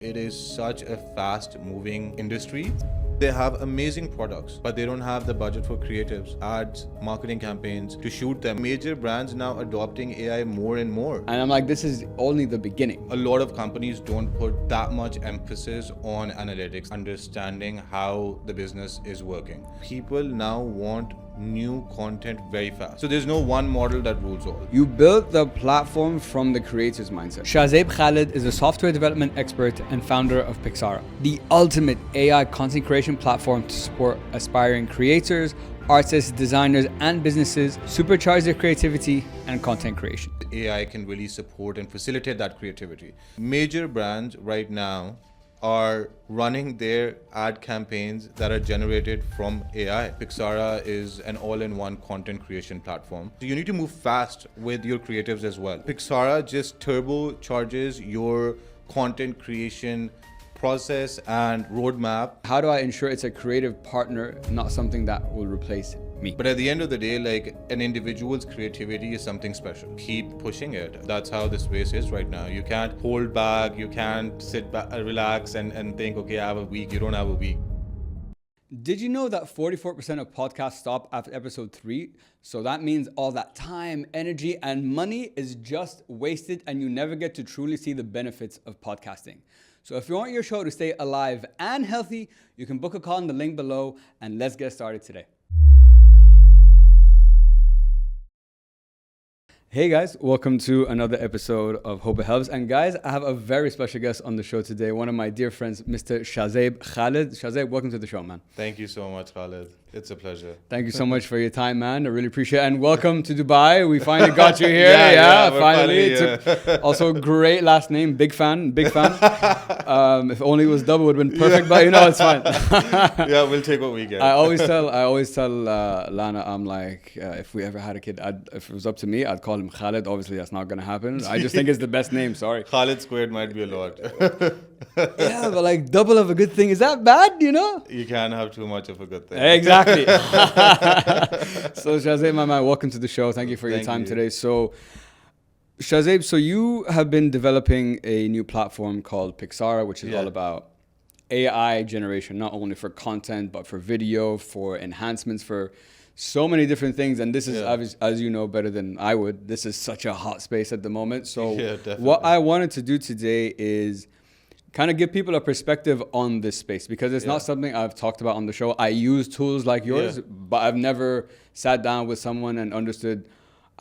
It is such a fast-moving industry. They have amazing products, but they don't have the budget for creatives, ads, marketing campaigns to shoot them. Major brands now adopting AI more and more. And I'm like, this is only the beginning. A lot of companies don't put that much emphasis on analytics, understanding how the business is working. People now want new content very fast. So there's no one model that rules all. You built the platform from the creator's mindset. Shahzeb Khalid is a software development expert and founder of Pixara, the ultimate AI content creation platform to support aspiring creators, artists, designers, and businesses supercharge their creativity and content creation. AI can really support and facilitate that creativity. Major brands right now are running their ad campaigns that are generated from AI. Pixara is an all-in-one content creation platform. So you need to move fast with your creatives as well. Pixara just turbocharges your content creation process and roadmap. How do I ensure it's a creative partner, not something that will replace me? But at the end of the day, like, an individual's creativity is something special. Keep pushing it. That's how the space is right now. You can't hold back, you can't sit back, relax and think, okay, I have a week. You don't have a week. Did you know that 44% of podcasts stop after episode 3? So that means all that time, energy, and money is just wasted, and you never get to truly see the benefits of podcasting. So if you want your show to stay alive and healthy, you can book a call in the link below, and let's get started today. Hey guys, welcome to another episode of Hope It Helps. And guys, I have a very special guest on the show today, one of my dear friends, Mr. Shahzeb Khalid. Shahzeb, welcome to the show, man. Thank you so much, Khalid. It's a pleasure. Thank you so much for your time, man. I really appreciate it. And welcome to Dubai. We finally got you here. Finally. Also, great last name. Big fan. If only it was double, it would have been perfect, but you know, it's fine. Yeah, we'll take what we get. I always tell Lana, I'm like, if we ever had a kid, if it was up to me, I'd call him Khalid. Obviously, that's not going to happen. I just think it's the best name. Sorry. Khalid squared might be a lot. Yeah, but like double of a good thing. Is that bad, you know? You can't have too much of a good thing. Exactly. So Shahzeb, my man, welcome to the show. Thank you for your time today. So Shahzeb, so you have been developing a new platform called Pixara, which is all about AI generation, not only for content, but for video, for enhancements, for so many different things. And this is, as you know better than I would, this is such a hot space at the moment. So what I wanted to do today is kind of give people a perspective on this space, because it's not something I've talked about on the show. I use tools like yours, but I've never sat down with someone and understood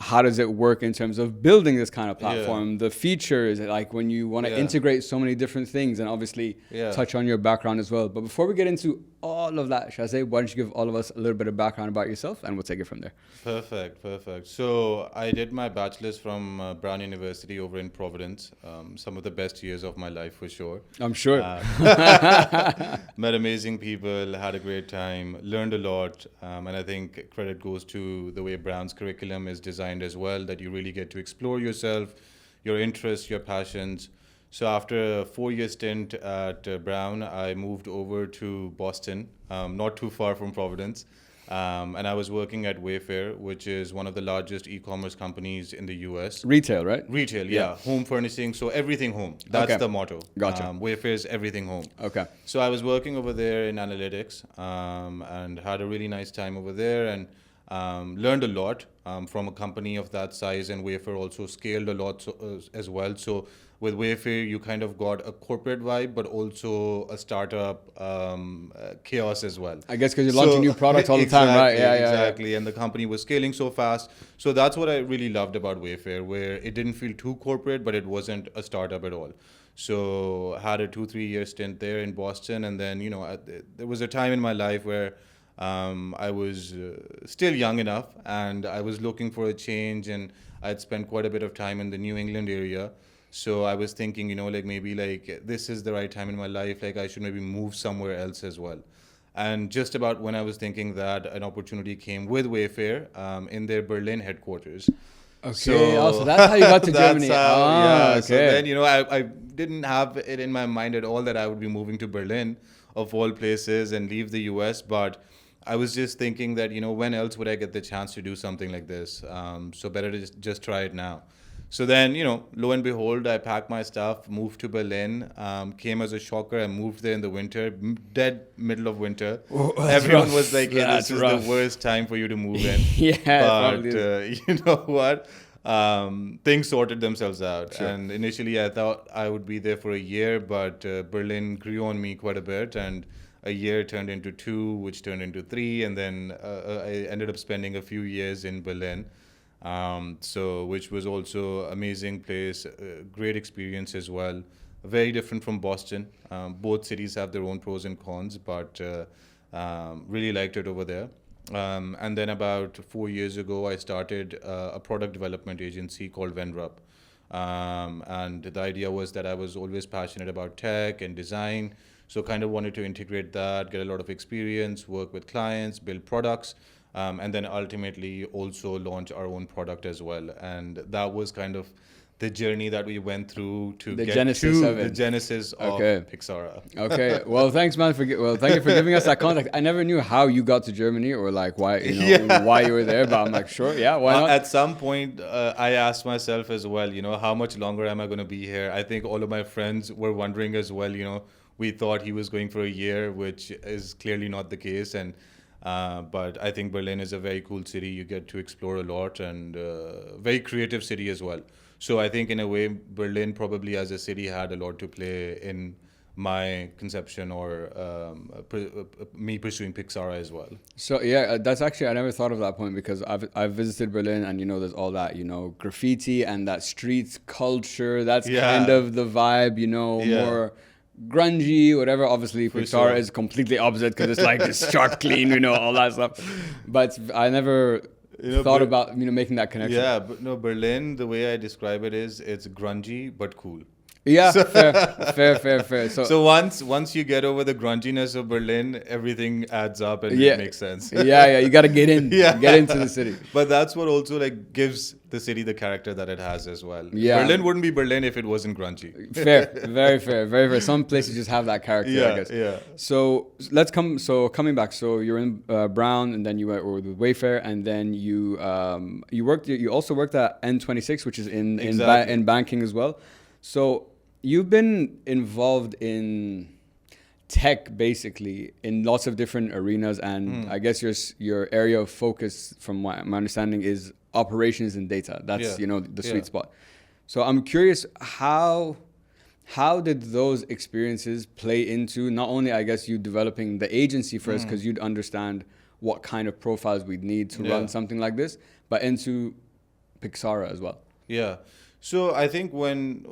how does it work in terms of building this kind of platform, the features, like when you want to integrate so many different things, and obviously touch on your background as well. But before we get into all of that, Shahzeb, why don't you give all of us a little bit of background about yourself, and we'll take it from there. Perfect. So I did my bachelor's from Brown University over in Providence. Some of the best years of my life for sure. I'm sure. Met amazing people, had a great time, learned a lot. And I think credit goes to the way Brown's curriculum is designed as well, that you really get to explore yourself, your interests, your passions. So after a 4-year stint at Brown, I moved over to Boston, not too far from Providence. And I was working at Wayfair, which is one of the largest e-commerce companies in the US. Retail, right? Retail, yeah. Home furnishing, so everything home. That's the motto. Gotcha. Wayfair is everything home. Okay. So I was working over there in analytics and had a really nice time over there, and learned a lot from a company of that size, and Wayfair also scaled a lot as well. So with Wayfair, you kind of got a corporate vibe, but also a startup chaos as well. I guess because you're launching new products all the time, right? Exactly. And the company was scaling so fast. So that's what I really loved about Wayfair, where it didn't feel too corporate, but it wasn't a startup at all. So I had a 2-3 year stint there in Boston. And then, there was a time in my life where I was still young enough, and I was looking for a change, and I'd spent quite a bit of time in the New England area. So I was thinking, maybe this is the right time in my life, I should maybe move somewhere else as well. And just about when I was thinking that, an opportunity came with Wayfair in their Berlin headquarters. Okay, so that's how you got to Germany. So then, I didn't have it in my mind at all that I would be moving to Berlin, of all places, and leave the US. But I was just thinking that, when else would I get the chance to do something like this? So better to just try it now. So then, lo and behold, I packed my stuff, moved to Berlin, came as a shocker. I moved there in the winter, dead middle of winter. Oh, that's Everyone was rough. like, hey, this That's is the rough. worst time for you to move in. Yeah, it But probably is. you know what? Things sorted themselves out. Sure. And initially, I thought I would be there for a year, but Berlin grew on me quite a bit. And a year turned into two, which turned into three. And then I ended up spending a few years in Berlin. So which was also amazing place, great experience as well. Very different from Boston. Both cities have their own pros and cons, but really liked it over there. And then about 4 years ago, I started a product development agency called Venrup. And the idea was that I was always passionate about tech and design. So kind of wanted to integrate that, get a lot of experience, work with clients, build products, and then ultimately also launch our own product as well. And that was kind of the journey that we went through to The get genesis to of the it. genesis of Okay. Pixara. Okay. Well, thanks, man. Thank you for giving us that context. I never knew how you got to Germany or like why why you were there, but I'm like, sure, yeah, why not? At some point, I asked myself as well, how much longer am I going to be here? I think all of my friends were wondering as well, we thought he was going for a year, which is clearly not the case. And but I think Berlin is a very cool city. You get to explore a lot and very creative city as well. So I think in a way, Berlin probably as a city had a lot to play in my conception or me pursuing Pixara as well. So yeah, that's actually I never thought of that point because I've visited Berlin and there's all that graffiti and that street culture. That's kind of the vibe. More grungy, whatever. Obviously, Pixar is completely opposite because it's like this sharp, clean, all that stuff. But I never thought about making that connection. Yeah, but no, Berlin. The way I describe it is, it's grungy but cool. Yeah, fair. So once you get over the grunginess of Berlin, everything adds up and it makes sense. Yeah, you got to get in, get into the city. But that's what also like gives the city the character that it has as well. Yeah, Berlin wouldn't be Berlin if it wasn't grungy. Fair, very fair. Some places just have that character, I guess. Yeah. So coming back. So you're in Brown, and then you were with Wayfair, and then you also worked at N26, which is in banking as well. So you've been involved in tech basically in lots of different arenas, and I guess your area of focus, from my understanding, is operations and data. That's the sweet spot. So I'm curious, how did those experiences play into not only, I guess, you developing the agency first, because you'd understand what kind of profiles we'd need to run something like this, but into Pixara as well? Yeah. So I think when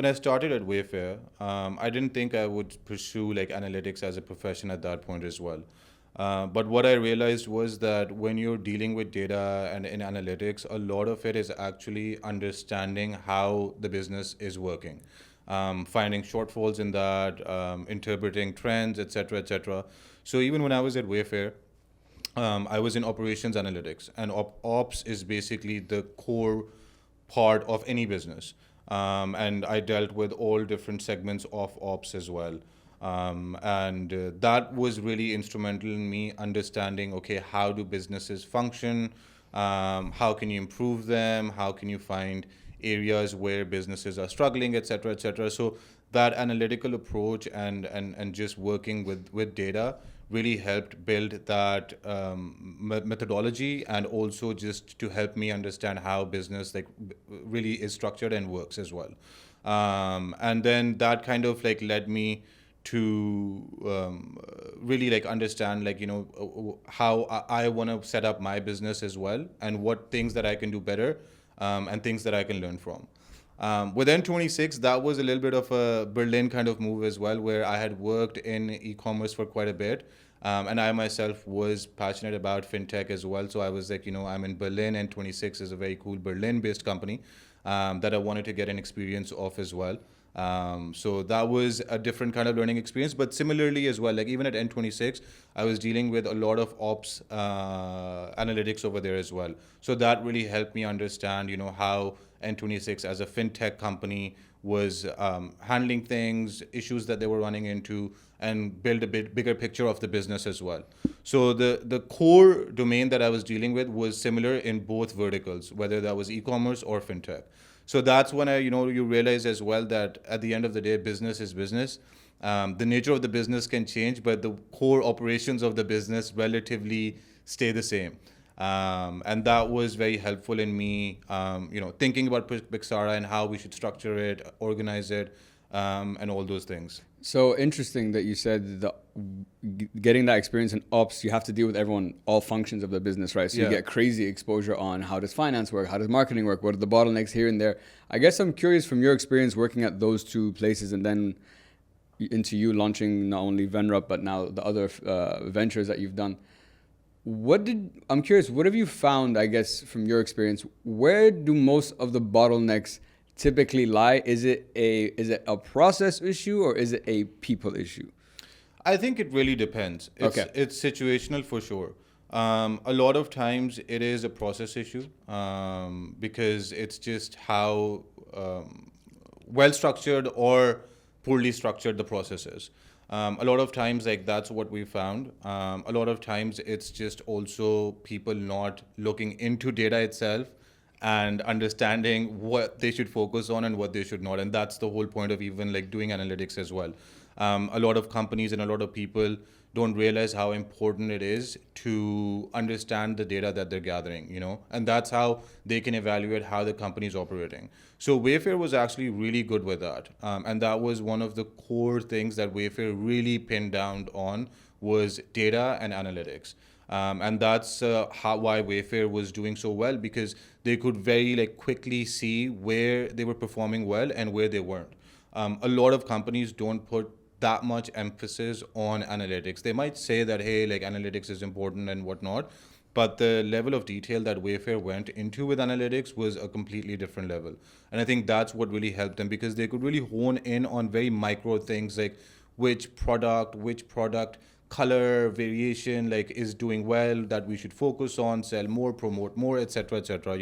I started at Wayfair, I didn't think I would pursue like analytics as a profession at that point as well. But what I realized was that when you're dealing with data and in analytics, a lot of it is actually understanding how the business is working, finding shortfalls in that, interpreting trends, etc., etc. So even when I was at Wayfair, I was in operations analytics, and ops is basically the core part of any business. And I dealt with all different segments of ops as well. And that was really instrumental in me understanding, okay, how do businesses function? How can you improve them? How can you find areas where businesses are struggling, et cetera, et cetera. So that analytical approach and just working with data really helped build that methodology, and also just to help me understand how business like really is structured and works as well. And then that kind of like led me to really like understand like how I want to set up my business as well, and what things that I can do better, and things that I can learn from. With N26, that was a little bit of a Berlin kind of move as well, where I had worked in e-commerce for quite a bit. And I myself was passionate about fintech as well. So I was like, I'm in Berlin, and N26 is a very cool Berlin-based company that I wanted to get an experience of as well. So that was a different kind of learning experience. But similarly as well, like even at N26, I was dealing with a lot of ops analytics over there as well. So that really helped me understand, how N26 as a fintech company was handling things, issues that they were running into, and build a bit bigger picture of the business as well. So the core domain that I was dealing with was similar in both verticals, whether that was e-commerce or fintech. So that's when you realize as well that at the end of the day, business is business. The nature of the business can change, but the core operations of the business relatively stay the same. And that was very helpful in me, thinking about Pixara and how we should structure it, organize it, and all those things. So interesting that you said getting that experience in ops, you have to deal with everyone, all functions of the business, right? So you get crazy exposure on how does finance work, how does marketing work, what are the bottlenecks here and there. I guess I'm curious from your experience working at those two places and then into you launching not only Venrup but now the other ventures that you've done. I'm curious, what have you found, I guess, from your experience? Where do most of the bottlenecks typically lie? Is it a process issue or is it a people issue? I think it really depends. It's situational for sure. A lot of times it is a process issue because it's just how well structured or poorly structured the process is. A lot of times, like that's what we found. A lot of times it's just also people not looking into data itself and understanding what they should focus on and what they should not. And that's the whole point of even like doing analytics as well. A lot of companies and a lot of people don't realize how important it is to understand the data that they're gathering, and that's how they can evaluate how the company is operating. So Wayfair was actually really good with that. And that was one of the core things that Wayfair really pinned down on was data and analytics. And that's why Wayfair was doing so well, because they could very quickly see where they were performing well and where they weren't. A lot of companies don't put that much emphasis on analytics. They might say that, hey, analytics is important and whatnot, but the level of detail that Wayfair went into with analytics was a completely different level. And I think that's what really helped them, because they could really hone in on very micro things like which product color variation is doing well that we should focus on, sell more, promote more, etc., etc.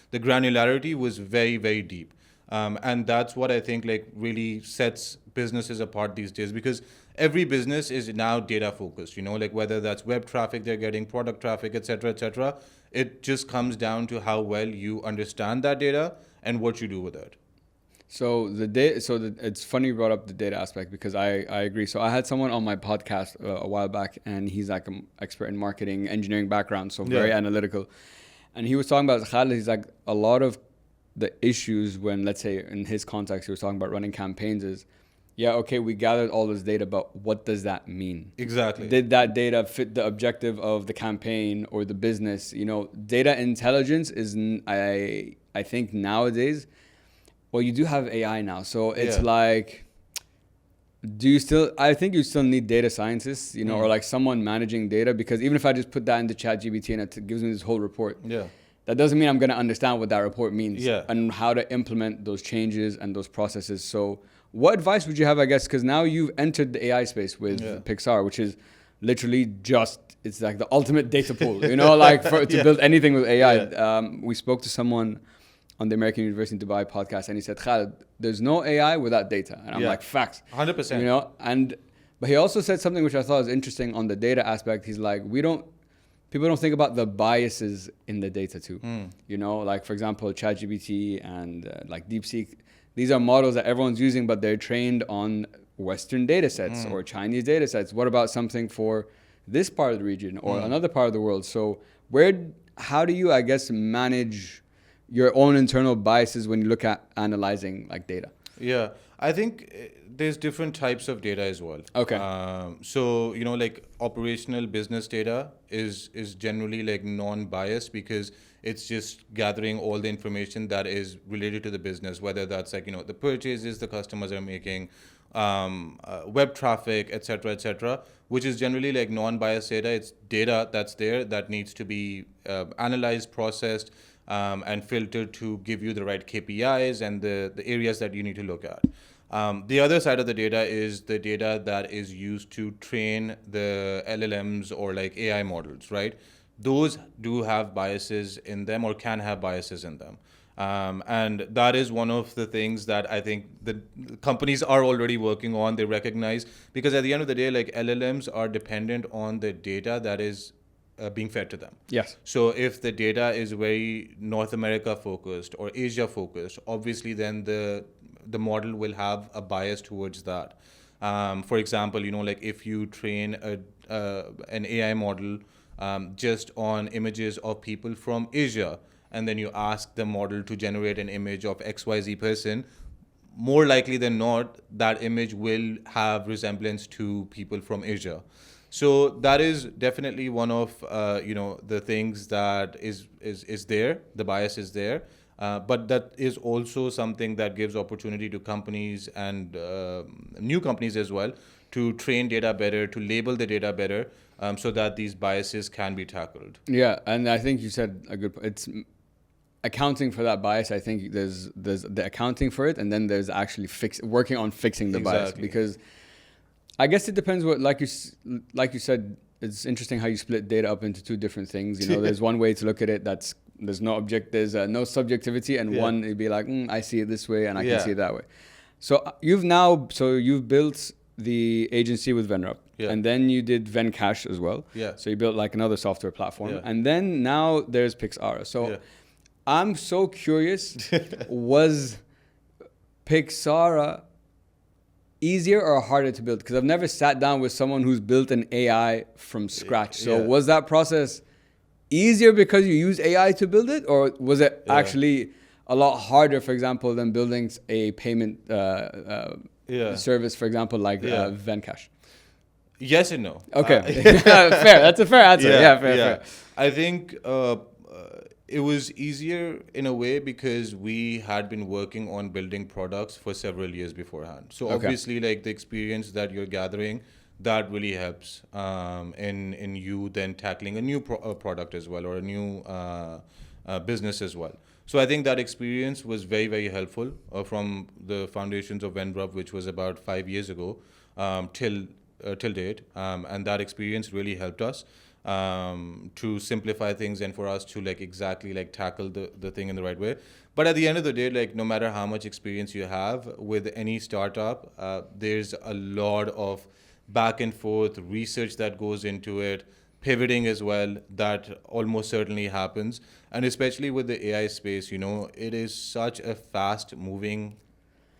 The granularity was very, very deep. And that's what I think really sets businesses apart these days, because every business is now data focused, whether that's web traffic they're getting, product traffic, etc., etc. It just comes down to how well you understand that data and what you do with it. So it's funny you brought up the data aspect, because I agree. So I had someone on my podcast a while back, and he's like an expert in marketing, engineering background, so very analytical. And he was talking about, Khalid, he's like, a lot of the issues when, let's say in his context, he was talking about running campaigns is, we gathered all this data, but what does that mean? Exactly. Did that data fit the objective of the campaign or the business? Data intelligence is, I think nowadays, well, you do have AI now. So it's I think you still need data scientists, or someone managing data, because even if I just put that into ChatGPT and it gives me this whole report. Yeah. That doesn't mean I'm going to understand what that report means and how to implement those changes and those processes. So what advice would you have, I guess, because now you've entered the AI space with Pixar, which is literally it's like the ultimate data pool, to build anything with AI. Yeah. We spoke to someone on the American University in Dubai podcast, and he said, Khalid, there's no AI without data. And I'm like, facts. 100%. But he also said something which I thought was interesting on the data aspect. He's like, people don't think about the biases in the data too. For example, ChatGPT and DeepSeek, these are models that everyone's using, but they're trained on Western data sets or Chinese data sets. What about something for this part of the region or another part of the world? So how do you, I guess, manage your own internal biases when you look at analyzing data? Yeah, I think there's different types of data as well. Okay. So, operational business data is generally non-biased, because it's just gathering all the information that is related to the business, whether that's the purchases the customers are making, web traffic, etc., which is generally non-biased data. It's data that's there that needs to be analyzed, processed, and filtered to give you the right KPIs and the areas that you need to look at. The other side of the data is the data that is used to train the LLMs or AI models, right? Those do have biases in them or can have biases in them. And that is one of the things that I think the companies are already working on. They recognize, because at the end of the day, LLMs are dependent on the data that is being fed to them. Yes. So if the data is very North America focused or Asia focused, obviously then the model will have a bias towards that. For example, like if you train an AI model just on images of people from Asia, and then you ask the model to generate an image of XYZ person, more likely than not, that image will have resemblance to people from Asia. So that is definitely one of the things that is there. The bias is there, but that is also something that gives opportunity to companies and new companies as well to train data better, to label the data better, so that these biases can be tackled. Yeah, and I think you said a good point. It's accounting for that bias. I think there's the accounting for it, and then there's actually working on fixing the bias, because I guess it depends what, like you said, it's interesting how you split data up into two different things. There's one way to look at it there's no subjectivity, and one it'd be like, I see it this way and I can see it that way. So you've built the agency with Venrup, and then you did Vencash as well. So you built like another software platform, and then now there's Pixara. So I'm so curious, was Pixara easier or harder to build? Because I've never sat down with someone who's built an AI from scratch. So was that process easier because you used AI to build it, or was it actually a lot harder, for example, than building a payment service, for example, like Vencash? Yes and no. Okay. Fair. That's a fair answer. Fair. I think it was easier in a way because we had been working on building products for several years beforehand. So obviously, like the experience that you're gathering, that really helps in you then tackling a new product as well, or a new business as well. So I think that experience was very, very helpful from the foundations of Venrup, which was about 5 years ago, till date. And that experience really helped us to simplify things and for us to exactly tackle the thing in the right way. But at the end of the day, no matter how much experience you have with any startup, there's a lot of back and forth research that goes into it, pivoting as well, that almost certainly happens. And especially with the AI space, it is such a fast moving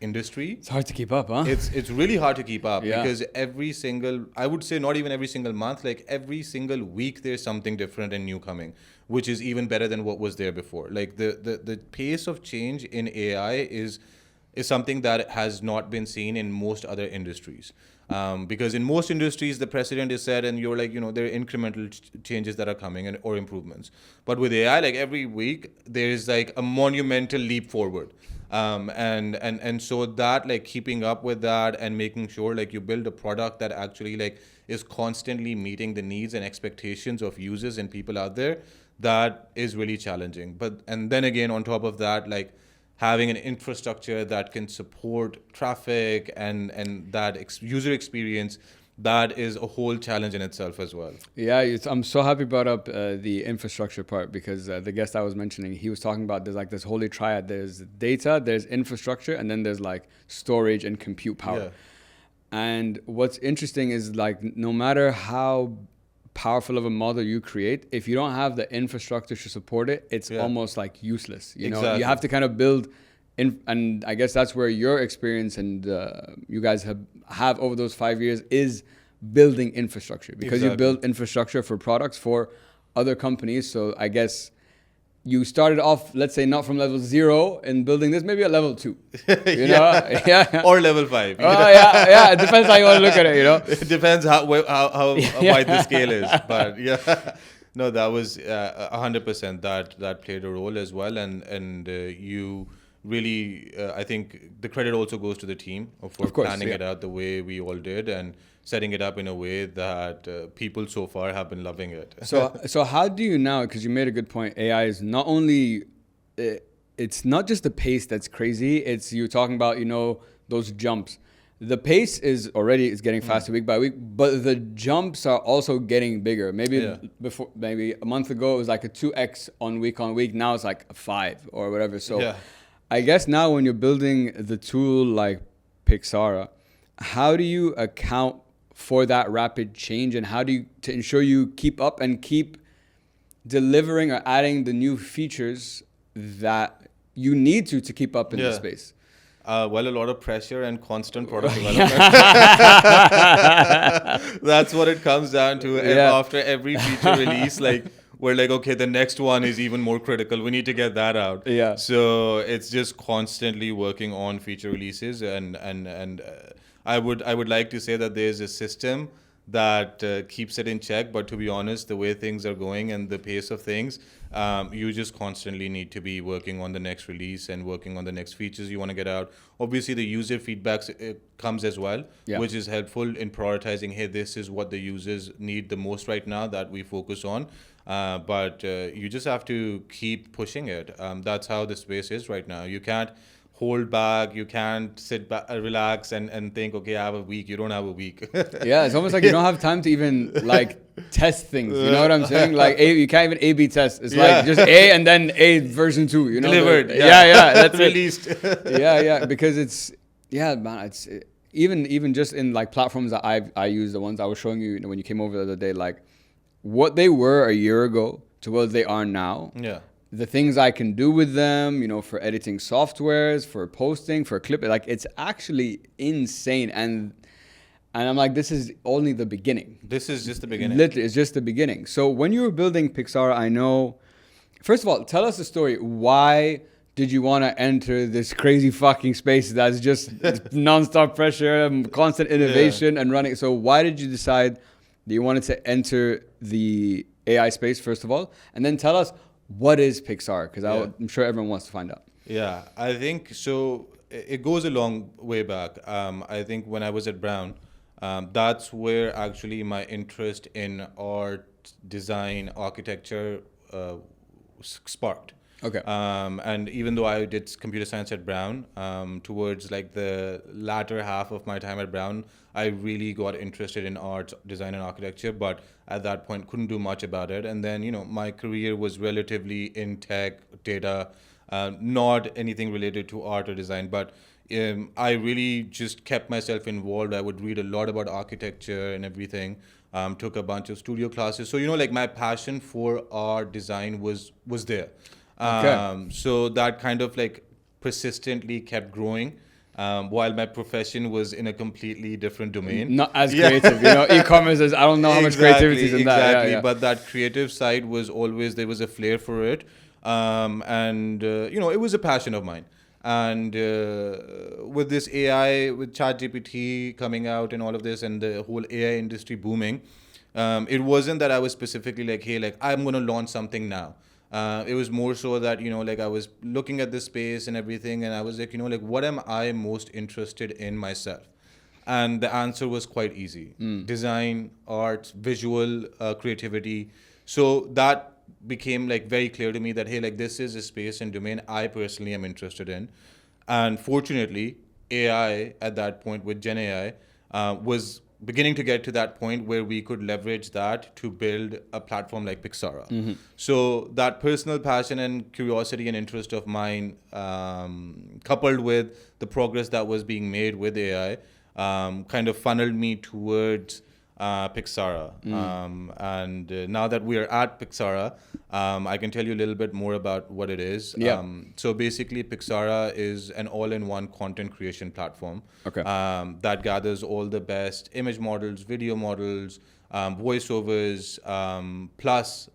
industry. It's hard to keep up, huh? It's really hard to keep up because I would say not even every single month, every single week there's something different and new coming, which is even better than what was there before. The pace of change in AI is something that has not been seen in most other industries. Because in most industries, the precedent is set and you're there are incremental changes that are coming or improvements. But with AI, every week, there's a monumental leap forward. And so that keeping up with that and making sure you build a product that actually is constantly meeting the needs and expectations of users and people out there, that is really challenging. And then again, on top of that, having an infrastructure that can support traffic and that user experience, that is a whole challenge in itself as well. Yeah, I'm so happy you brought up the infrastructure part, because the guest I was mentioning, he was talking about there's this holy triad. There's data, there's infrastructure, and then there's storage and compute power. And what's interesting is no matter how powerful of a model you create, if you don't have the infrastructure to support it, it's almost useless. You know, you have to kind of build and I guess that's where your experience and you guys have over those 5 years is building infrastructure, because you build infrastructure for products for other companies. So I guess you started off, let's say, not from level 0 in building this, maybe at level 2, you know? Or level 5. It depends how you want to look at it, It depends how wide the scale is, but no, that was 100% that played a role as well, and you really, I think the credit also goes to the team for planning it out the way we all did and setting it up in a way that people so far have been loving it. So how do you now, because you made a good point, AI is not only, it's not just the pace that's crazy, it's you talking about, those jumps. The pace is getting faster week by week, but the jumps are also getting bigger. Maybe a month ago, it was a 2x on week. Now it's a 5 or whatever. So I guess now when you're building the tool like Pixara, how do you account for that rapid change, and how do you to ensure you keep up and keep delivering or adding the new features that you need to keep up in the space? Well, a lot of pressure and constant product development. That's what it comes down to. After every feature release, like we're like, okay, the next one is even more critical. We need to get that out. Yeah. So it's just constantly working on feature releases, and I would like to say that there's a system that keeps it in check. But to be honest, the way things are going and the pace of things, you just constantly need to be working on the next release and working on the next features you want to get out. Obviously, the user feedback comes as well, which is helpful in prioritizing, hey, this is what the users need the most right now that we focus on. But you just have to keep pushing it. That's how the space is right now. You can't hold back, you can't sit back, relax and think, okay, I have a week. You don't have a week. Yeah, it's almost like you don't have time to even like test things. You know what I'm saying? Like you can't even A/B test. It's like just A and then A version 2. You know, delivered. That's released. Because it's man. It's even just in like platforms that I use, the ones I was showing you when you came over the other day, like what they were a year ago to what they are now. Yeah. The things I can do with them, for editing softwares, for posting, for clipping, like it's actually insane. And I'm like, this is only the beginning. This is just the beginning. Literally, it's just the beginning. So when you were building Pixara, I know, first of all, tell us the story. Why did you want to enter this crazy fucking space that's just nonstop pressure, constant innovation and running? So why did you decide that you wanted to enter the AI space, first of all? And then tell us, what is Pixar? Because I'm sure everyone wants to find out. Yeah, I think so. It goes a long way back. I think when I was at Brown, that's where actually my interest in art, design, architecture sparked. Okay. And even though I did computer science at Brown, towards like the latter half of my time at Brown, I really got interested in art, design, and architecture. But at that point, couldn't do much about it. And then, my career was relatively in tech, data, not anything related to art or design. But I really just kept myself involved. I would read a lot about architecture and everything. Took a bunch of studio classes. So, like my passion for art, design was there. Okay. So that kind of like persistently kept growing, while my profession was in a completely different domain. Not as creative, e-commerce is, I don't know how much creativity is in that. Exactly, Yeah. But that creative side was always, there was a flair for it. It was a passion of mine. And with this AI, with ChatGPT coming out and all of this and the whole AI industry booming, it wasn't that I was specifically like, hey, like I'm going to launch something now. It was more so that, I was looking at this space and everything, and I was like, what am I most interested in myself? And the answer was quite easy. Design, art, visual creativity. So that became like very clear to me that, hey, like this is a space and domain I personally am interested in. And fortunately, AI at that point with Gen AI was beginning to get to that point where we could leverage that to build a platform like Pixara. Mm-hmm. So that personal passion and curiosity and interest of mine, coupled with the progress that was being made with AI, kind of funneled me towards Pixara. And now that we are at Pixara, I can tell you a little bit more about what it is. Yeah. So basically, Pixara is an all-in-one content creation platform. Okay. That gathers all the best image models, video models, voiceovers, plus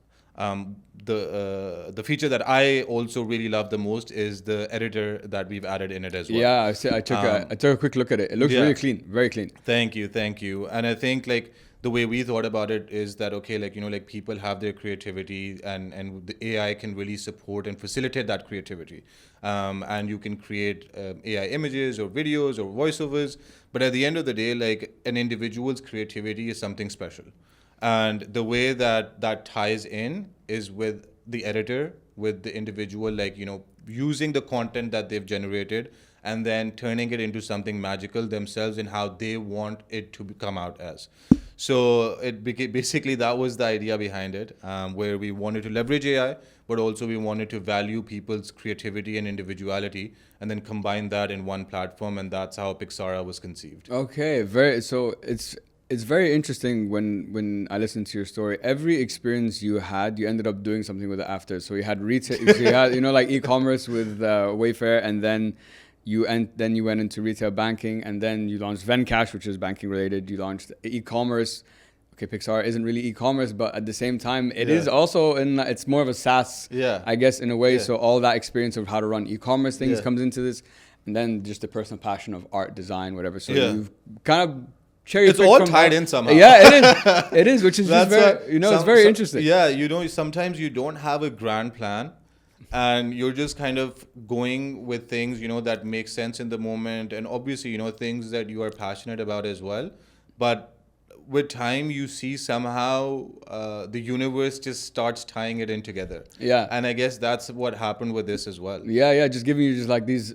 the feature that I also really love the most is the editor that we've added in it as well. Yeah, I took a quick look at it. It looks really clean, very clean. Thank you. And I think like the way we thought about it is that, okay, like, like people have their creativity and the AI can really support and facilitate that creativity. And you can create AI images or videos or voiceovers. But at the end of the day, like an individual's creativity is something special. And the way that ties in is with the editor, with the individual, like, using the content that they've generated and then turning it into something magical themselves and how they want it to come out as. So it became, basically that was the idea behind it, where we wanted to leverage AI, but also we wanted to value people's creativity and individuality and then combine that in one platform. And that's how Pixara was conceived. Okay, so it's it's very interesting when I listen to your story. Every experience you had, you ended up doing something with it after. So you had retail, so you had, like e-commerce with Wayfair, and then you went into retail banking, and then you launched Vencash, which is banking related. You launched e-commerce. Okay, Pixar isn't really e-commerce, but at the same time, it is also it's more of a SaaS, I guess, in a way. So all that experience of how to run e-commerce things comes into this, and then just the personal passion of art, design, whatever. So you've kind of it's all tied in somehow. Yeah, it is. It is, which is just very, it's very interesting. Yeah, sometimes you don't have a grand plan, and you're just kind of going with things, that make sense in the moment, and obviously, things that you are passionate about as well. But with time, you see somehow the universe just starts tying it in together. Yeah. And I guess that's what happened with this as well. Yeah. Just giving you just like these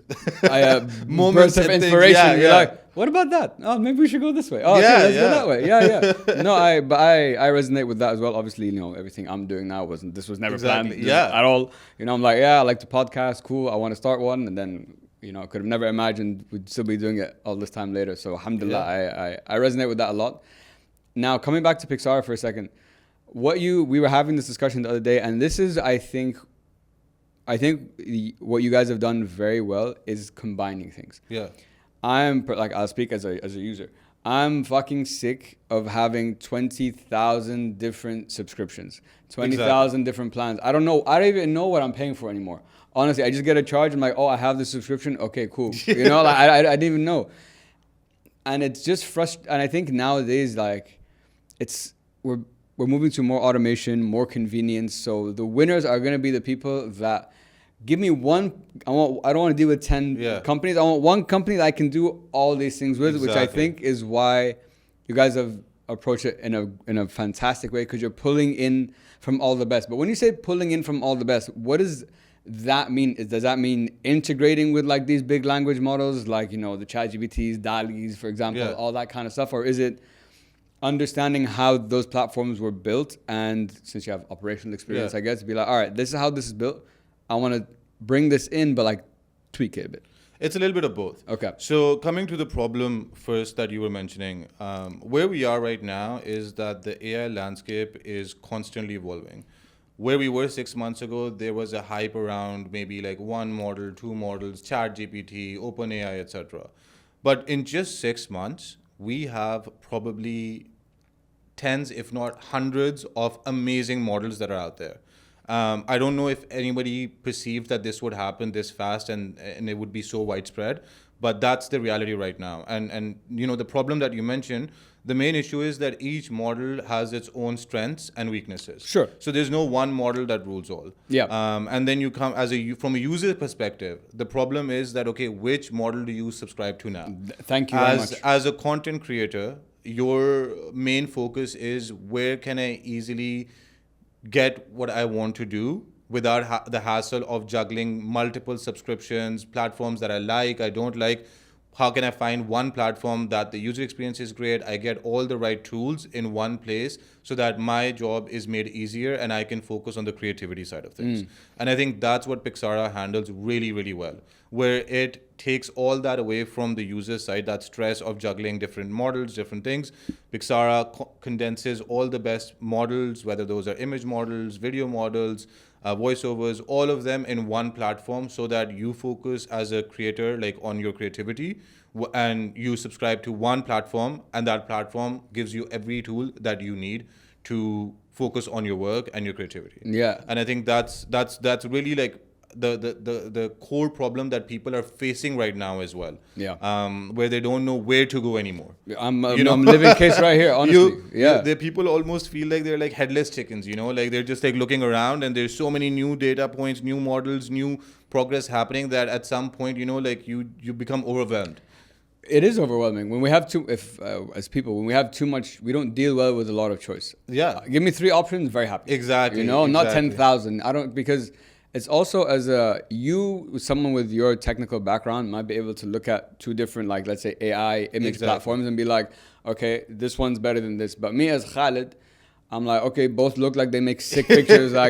moments of inspiration. You're like, what about that? Oh, maybe we should go this way. Oh, okay, let's go that way. Yeah. No, I resonate with that as well. Obviously, everything I'm doing now was never planned at all. I'm like, I like the podcast. Cool. I want to start one. And then, I could have never imagined we'd still be doing it all this time later. So alhamdulillah, I resonate with that a lot. Now, coming back to Pixar for a second, we were having this discussion the other day, and this is, I think what you guys have done very well is combining things. Yeah. I'll speak as a user. I'm fucking sick of having 20,000 different subscriptions, 20,000 different plans. I don't even know what I'm paying for anymore. Honestly, I just get a charge. I'm like, oh, I have this subscription. Okay, cool. I didn't even know. And it's just frustrating. And I think nowadays, we're moving to more automation, more convenience. So the winners are going to be the people that give me one. I don't want to deal with 10 companies. I want one company that I can do all these things with, which I think is why you guys have approached it in a fantastic way, because you're pulling in from all the best. But when you say pulling in from all the best, what does that mean? Does that mean integrating with like these big language models, like the ChatGPTs, DALL-Es, for example, all that kind of stuff, or is it understanding how those platforms were built? And since you have operational experience, I guess, be like, all right, this is how this is built. I want to bring this in, but tweak it a bit. It's a little bit of both. Okay. So coming to the problem first that you were mentioning, where we are right now is that the AI landscape is constantly evolving. Where we were 6 months ago, there was a hype around maybe like one model, two models, ChatGPT, OpenAI, etc. But in just 6 months, we have probably tens, if not hundreds, of amazing models that are out there. I don't know if anybody perceived that this would happen this fast and it would be so widespread, but that's the reality right now. And the problem that you mentioned, the main issue is that each model has its own strengths and weaknesses. Sure. So there's no one model that rules all. Yeah. And then you come from a user perspective, the problem is that, okay, which model do you subscribe to now? Thank you very much. As a content creator, your main focus is where can I easily get what I want to do without the hassle of juggling multiple subscriptions, platforms that I don't like. How can I find one platform that the user experience is great, I get all the right tools in one place so that my job is made easier and I can focus on the creativity side of things. And I think that's what Pixara handles really, really well, where it takes all that away from the user side, that stress of juggling different models, different things. Pixara condenses all the best models, whether those are image models, video models, voiceovers, all of them in one platform so that you focus as a creator on your creativity and you subscribe to one platform, and that platform gives you every tool that you need to focus on your work and your creativity. Yeah. And I think that's really the core problem that people are facing right now as well. Yeah. Where they don't know where to go anymore. I'm living case right here, honestly. The people almost feel like they're like headless chickens, like they're just like looking around and there's so many new data points, new models, new progress happening that at some point, you become overwhelmed. It is overwhelming when we have as people, when we have too much, we don't deal well with a lot of choice. Yeah. Give me 3 options, very happy. Exactly. Not 10,000. Because it's also someone with your technical background might be able to look at 2 different, let's say AI image platforms and be like, okay, this one's better than this. But me as Khalid, I'm like, okay, both look like they make sick pictures. I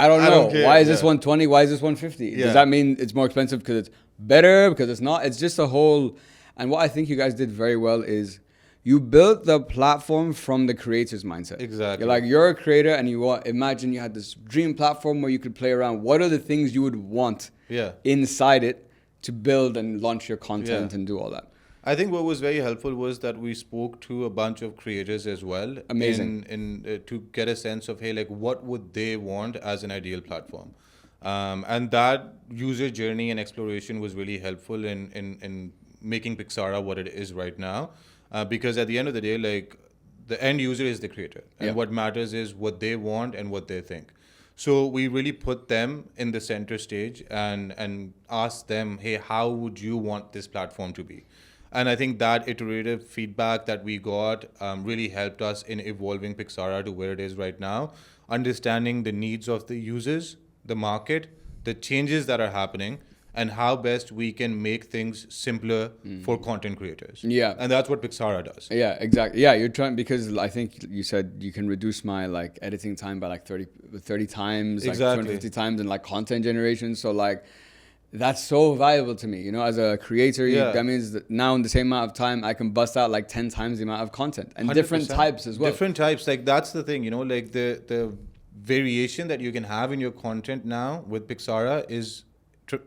don't know. Why is this 120? Why is this 150? Does that mean it's more expensive because it's better? Because it's not? It's just a whole... And what I think you guys did very well is you built the platform from the creator's mindset. Exactly. You're like, you're a creator and imagine you had this dream platform where you could play around. What are the things you would want inside it to build and launch your content and do all that? I think what was very helpful was that we spoke to a bunch of creators as well. Amazing. To get a sense of, hey, like, what would they want as an ideal platform? And that user journey and exploration was really helpful in making Pixara what it is right now. Because at the end of the day, like, the end user is the creator. And what matters is what they want and what they think. So we really put them in the center stage and asked them, hey, how would you want this platform to be? And I think that iterative feedback that we got really helped us in evolving Pixara to where it is right now, understanding the needs of the users, the market, the changes that are happening, and how best we can make things simpler for content creators. Yeah. And that's what Pixara does. Yeah, exactly. Yeah, you're trying, because I think you said you can reduce my like editing time by like 30 times, like 250 times in like content generation. So like, that's so valuable to me, you know, as a creator. That means that now in the same amount of time, I can bust out like 10 times the amount of content and 100%. Different types as well. Different types. Like, that's the thing, you know, like the variation that you can have in your content now with Pixara is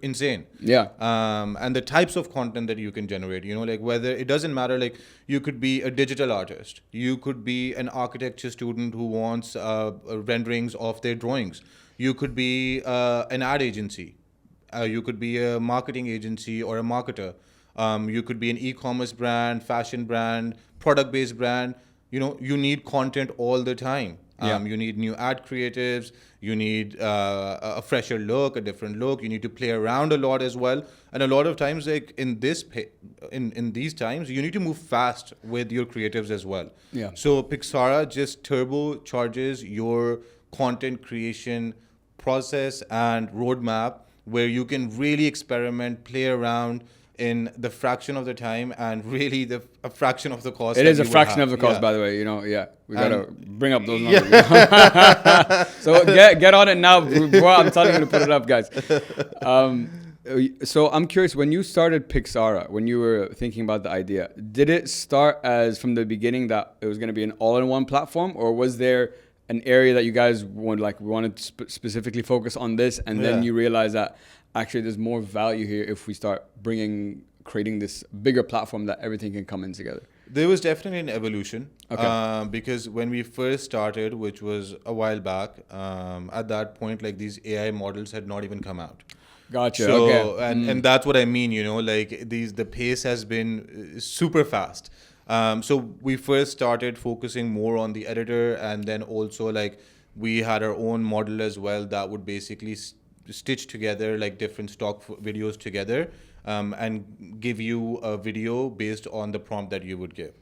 insane. Yeah. And the types of content that you can generate, you know, like, whether it doesn't matter, like, you could be a digital artist, you could be an architecture student who wants renderings of their drawings, you could be an ad agency. You could be a marketing agency or a marketer. You could be an e-commerce brand, fashion brand, product-based brand. You know, you need content all the time. You need new ad creatives. You need a fresher look, a different look. You need to play around a lot as well. And a lot of times, like in these times, you need to move fast with your creatives as well. Yeah. So Pixara just turbocharges your content creation process and roadmap, where you can really experiment, play around in the fraction of the time and really a fraction of the cost. It is a fraction of the cost, by the way. You know, we gotta bring up those numbers. So get on it now, bro. I'm telling you to put it up, guys. So I'm curious, when you started Pixara, when you were thinking about the idea, did it start as from the beginning that it was going to be an all-in-one platform, or was there an area that you guys wanted to specifically focus on this, and then you realize that actually there's more value here if we start creating this bigger platform that everything can come in together? There was definitely an evolution. Because when we first started, which was a while back, at that point, like, these AI models had not even come out. Gotcha. So, and that's what I mean, you know, like, the pace has been super fast. So we first started focusing more on the editor, and then also, like, we had our own model as well that would basically stitch together like different stock videos together, and give you a video based on the prompt that you would give.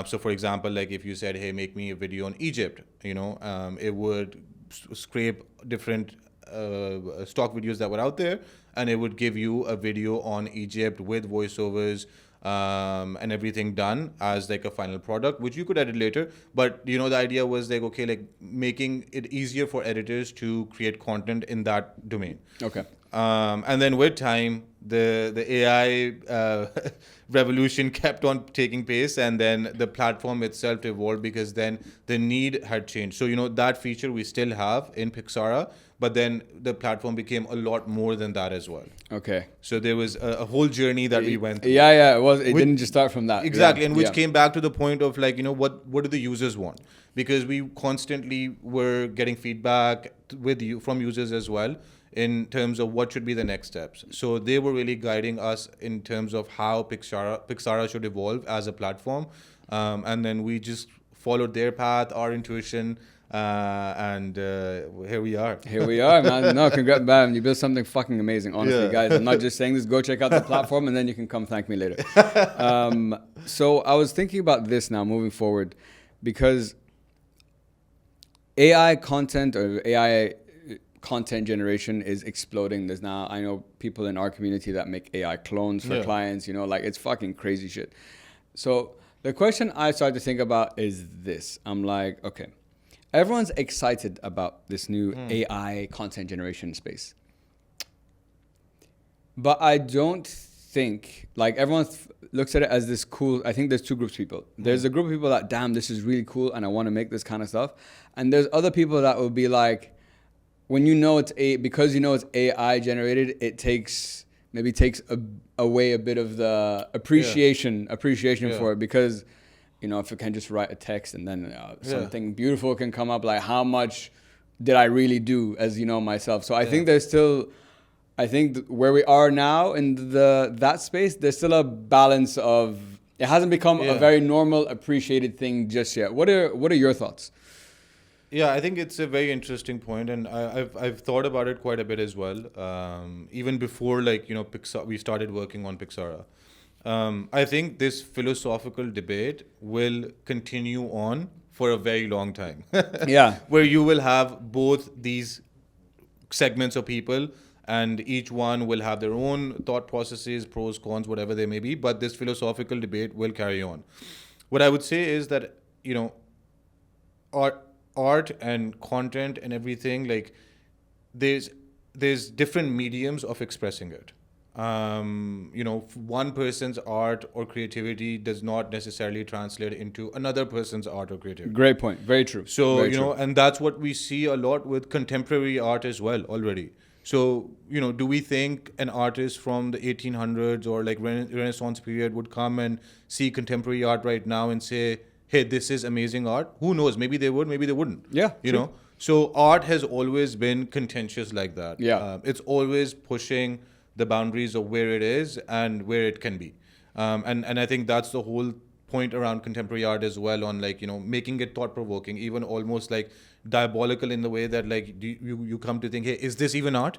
So for example, like, if you said, hey, make me a video on Egypt, you know, it would scrape different stock videos that were out there, and it would give you a video on Egypt with voiceovers, and everything done as like a final product, which you could edit later. But, you know, the idea was like, okay, like, making it easier for editors to create content in that domain. Okay. And then with time, the AI revolution kept on taking pace, and then the platform itself evolved, because then the need had changed. So, you know, that feature we still have in Pixara, but then the platform became a lot more than that as well. Okay. So there was a whole journey that we went through. Yeah, it didn't just start from that. Exactly, and which came back to the point of, like, you know, what do the users want? Because we constantly were getting feedback from users as well, in terms of what should be the next steps. So they were really guiding us in terms of how Pixara should evolve as a platform. And then we just followed their path, our intuition, and here we are. Here we are, man. No, congrats, man. You built something fucking amazing, honestly, guys. I'm not just saying this. Go check out the platform, and then you can come thank me later. So I was thinking about this now, moving forward, because AI content or AI content generation is exploding. There's now, I know people in our community that make AI clones for clients, you know, like, it's fucking crazy shit. So the question I started to think about is this. I'm like, okay, everyone's excited about this new AI content generation space, but I don't think, like everyone looks at it as this cool, I think there's two groups of people. There's a group of people that, damn, this is really cool and I want to make this kind of stuff. And there's other people that will be like, when you know because you know it's AI generated, it takes away a bit of the appreciation for it, because if you can just write a text and then something beautiful can come up, like how much did I really do as myself. So I think there's still, where we are now in that space, there's still a balance of, it hasn't become a very normal appreciated thing just yet. What are your thoughts? Yeah, I think it's a very interesting point, and I've thought about it quite a bit as well. Even before, Pixar, we started working on Pixara. I think this philosophical debate will continue on for a very long time. Yeah, where you will have both these segments of people, and each one will have their own thought processes, pros, cons, whatever they may be. But this philosophical debate will carry on. What I would say is that art and content and everything, like there's different mediums of expressing it. One person's art or creativity does not necessarily translate into another person's art or creativity. Great point. Very true. So Very true. and that's what we see a lot with contemporary art as well already. So do we think an artist from the 1800s or like Renaissance period would come and see contemporary art right now and say, hey, this is amazing art? Who knows? Maybe they would, maybe they wouldn't. Yeah. You know? So art has always been contentious like that. Yeah. It's always pushing the boundaries of where it is and where it can be. And I think that's the whole point around contemporary art as well, on making it thought-provoking, even almost like diabolical in the way that you come to think, hey, is this even art?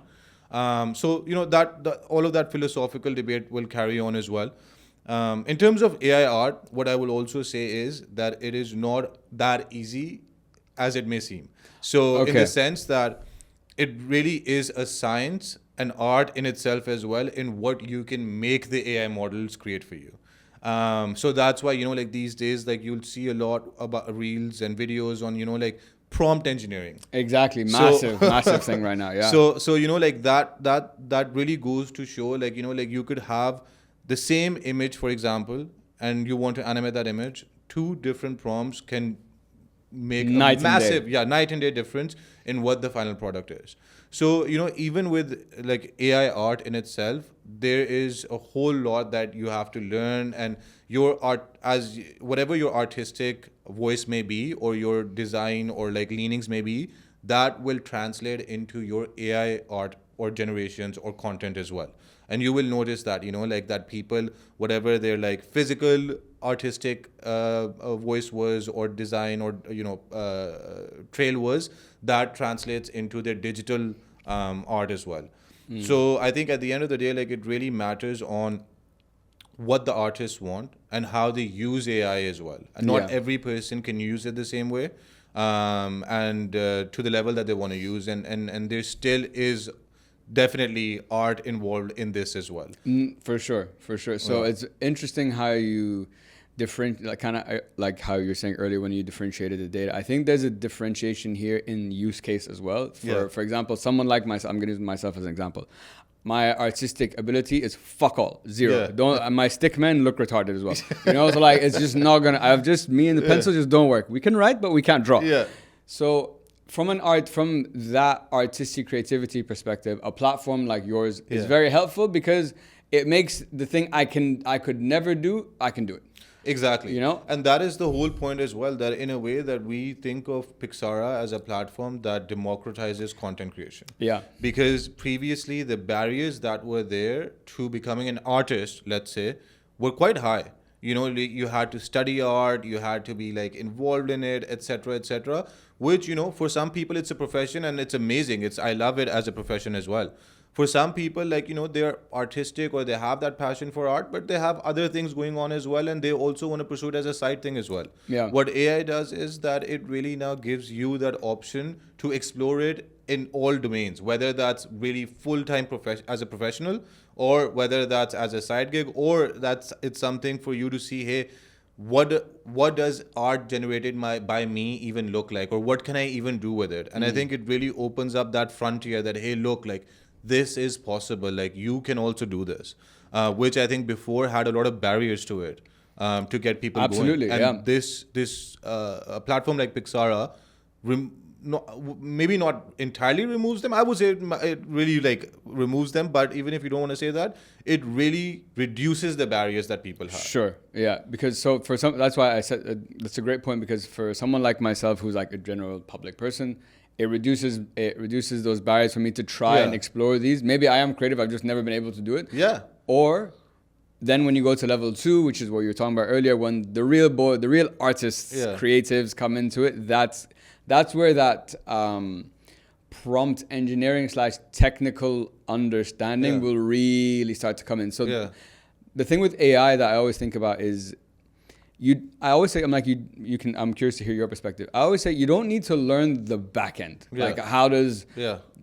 So that all of that philosophical debate will carry on as well. In terms of AI art, what I will also say is that it is not that easy as it may seem. So in the sense that it really is a science, an art in itself as well, in what you can make the AI models create for you. So that's why, these days, you'll see a lot about reels and videos on, prompt engineering. Exactly. Massive thing right now. Yeah. So that really goes to show, you could have the same image, for example, and you want to animate that image, two different prompts can make night and day difference in what the final product is. So, even with AI art in itself, there is a whole lot that you have to learn, and your art, as whatever your artistic voice may be, or your design or leanings may be, that will translate into your AI art or generations or content as well. And you will notice that, that people, whatever their physical artistic voice was, or design, or trail was, that translates into their digital art as well. So I think at the end of the day, it really matters on what the artists want and how they use AI as well. And not every person can use it the same way, and to the level that they want to use. And there still is definitely art involved in this as well. For sure. So it's interesting how you different, how you were saying earlier when you differentiated the data. I think there's a differentiation here in use case as well. For example, someone like myself, I'm going to use myself as an example. My artistic ability is fuck all, zero. My stick men look retarded as well. So it's just not gonna. Me and the pencil just don't work. We can write, but we can't draw. Yeah. So from that artistic creativity perspective, a platform like yours is very helpful, because it makes the thing I could never do, I can do it. Exactly. And that is the whole point as well, that in a way that we think of Pixara as a platform that democratizes content creation. Yeah. Because previously the barriers that were there to becoming an artist, let's say, were quite high. You had to study art, you had to be involved in it, etc., which, for some people it's a profession and it's amazing. I love it as a profession as well. For some people, they're artistic or they have that passion for art, but they have other things going on as well, and they also want to pursue it as a side thing as well. Yeah. What AI does is that it really now gives you that option to explore it in all domains, whether that's really full-time as a professional, or whether that's as a side gig, or it's something for you to see, hey, what does art generated by me even look like, or what can I even do with it? And I think it really opens up that frontier that, hey, look, this is possible. Like, you can also do this, which I think before had a lot of barriers to it, to get people Absolutely, going. And yeah. this a platform like Pixara, maybe not entirely removes them. I would say it really like removes them, but even if you don't want to say that, it really reduces the barriers that people have. Sure, yeah, because so for some, that's why I said that's a great point, because for someone like myself who's like a general public person, it reduces those barriers for me to try and explore these. Maybe I am creative, I've just never been able to do it. Yeah. Or then when you go to level 2, which is what you were talking about earlier, when the real artists, creatives come into it, that's where that prompt engineering / technical understanding will really start to come in. So the thing with AI that I always think about is I always say, I'm curious to hear your perspective. I always say you don't need to learn the back end. Like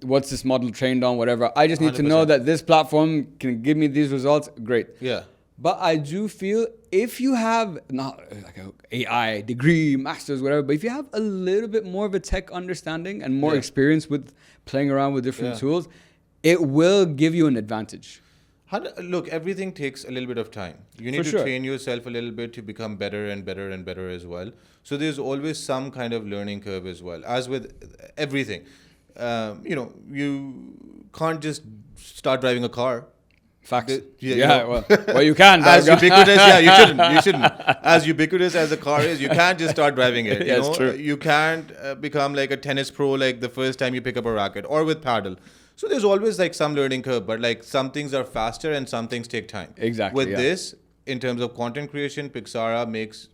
what's this model trained on, whatever. I just need 100%. To know that this platform can give me these results. Great. Yeah. But I do feel if you have not like an AI degree, master's, whatever, but if you have a little bit more of a tech understanding and more experience with playing around with different tools, it will give you an advantage. Look, everything takes a little bit of time. You need to train yourself a little bit to become better and better and better as well. So there's always some kind of learning curve as well. As with everything, you can't just start driving a car. Facts. Well, you can. As ubiquitous, you shouldn't. As ubiquitous as a car is, you can't just start driving it. It's true. You can't become like a tennis pro like the first time you pick up a racket, or with paddle. So there's always like some learning curve, but like some things are faster and some things take time. Exactly. With this, in terms of content creation, Pixara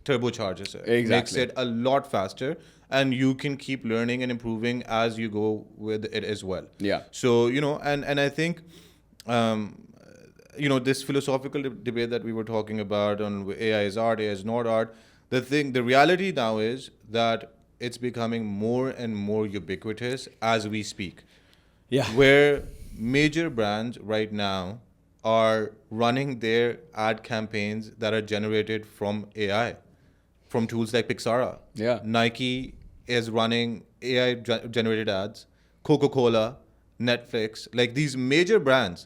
turbocharges it. Exactly. Makes it a lot faster, and you can keep learning and improving as you go with it as well. Yeah. So, and I think, this philosophical debate that we were talking about on AI is art, AI is not art. The reality now is that it's becoming more and more ubiquitous as we speak. Yeah. Where major brands right now are running their ad campaigns that are generated from AI, from tools like Pixara. Yeah. Nike is running AI generated ads. Coca-Cola, Netflix, like these major brands,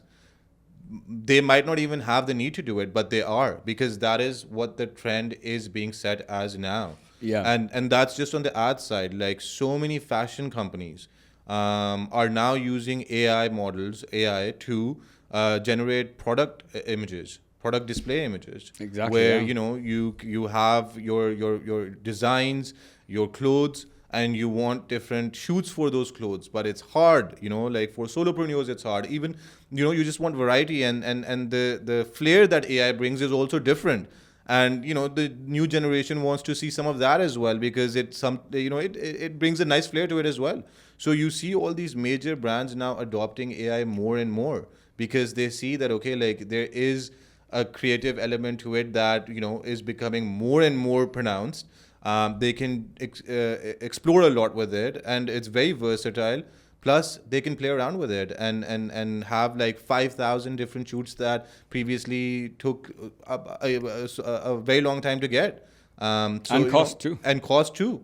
they might not even have the need to do it, but they are, because that is what the trend is being set as now. Yeah. And that's just on the ad side. Like, so many fashion companies are now using AI models, AI, to generate product images, product display images. Exactly. Where you have your designs, your clothes, and you want different shoots for those clothes, but it's hard, like for solopreneurs, it's hard. Even, you just want variety, and the flair that AI brings is also different. And, the new generation wants to see some of that as well, because it brings a nice flair to it as well. So you see all these major brands now adopting AI more and more, because they see that, okay, like there is a creative element to it that, is becoming more and more pronounced. They can explore a lot with it, and it's very versatile. Plus, they can play around with it and have like 5,000 different shoots that previously took a very long time to get. And cost too. And cost too,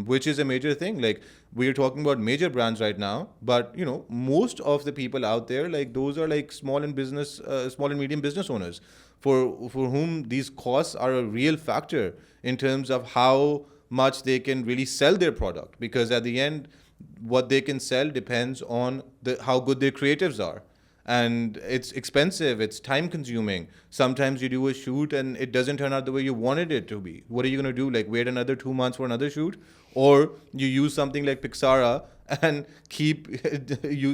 which is a major thing. Like, we're talking about major brands right now, but most of the people out there, like, those are like small and medium business owners, for whom these costs are a real factor in terms of how much they can really sell their product. Because at the end, what they can sell depends on how good their creatives are. And it's expensive, it's time consuming. Sometimes you do a shoot and it doesn't turn out the way you wanted it to be. What are you going to do? Like, wait another 2 months for another shoot? Or you use something like Pixara and keep